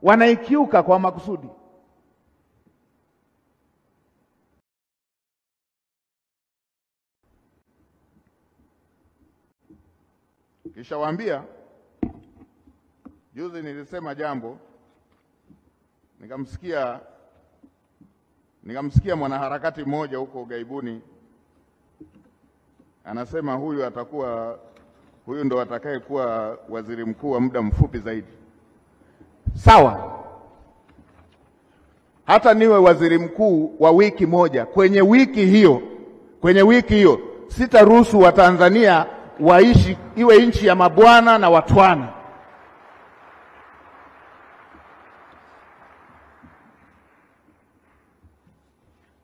wanaikiuka kwa makusudi. Kisha waambia, juzi nilisema jambo, nikamsikia mwanaharakati mmoja huko Ugaibuni anasema huyu ndo atakaye kuwa waziri mkuu wa muda mfupi zaidi. Sawa, hata niwe waziri mkuu wa wiki moja, kwenye wiki hiyo sitaruhusu Watanzania waishi iwe nchi ya mabwana na watwana.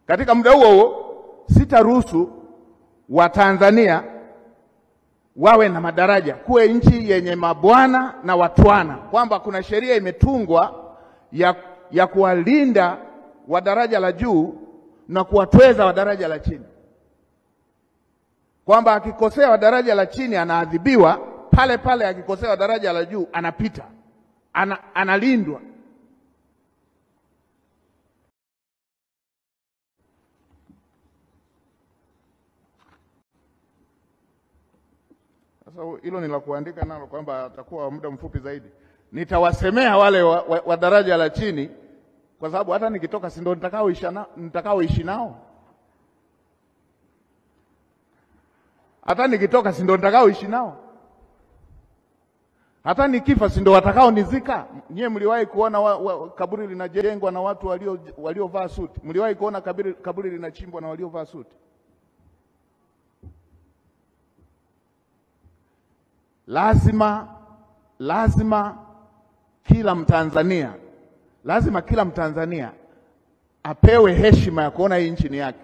Katika muda huo sitaruhusu Watanzania wawe na madaraja, kuwe nchi yenye mabwana na watwana, kwamba kuna sheria imetungwa ya kuwalinda wa daraja la juu na kuwatweza wa daraja la chini, kwamba akikosea wa daraja la chini anaadhibiwa pale pale, akikosea wa daraja la juu anapita, analindwa. Sasa hilo ni la kuandika nalo kwamba atakuwa muda mfupi zaidi. Nitawasemea wale wa daraja la chini, kwa sababu hata nikitoka si ndo nitakaoishi nao. Hata nikitoka si ndo nitakaoishi nao. Hata nikifa si ndo watakao nizika. Nyie mliwahi kuona kaburi linajengwa na watu waliovaa suti? Mliwahi kuona kaburi linachimbwa na waliovaa suti? Lazima kila Mtanzania apewe heshima ya kuona hii nchi ni yake.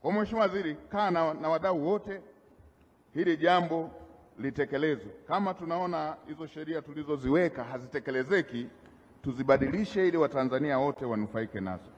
Kwa Mheshimiwa Waziri, kaa na wadau wote, hili jambo litekelezwe. Kama tunaona hizo sheria tulizoziweka hazitekelezeki, tuzibadilishe ili Watanzania wote wanufaike nazo.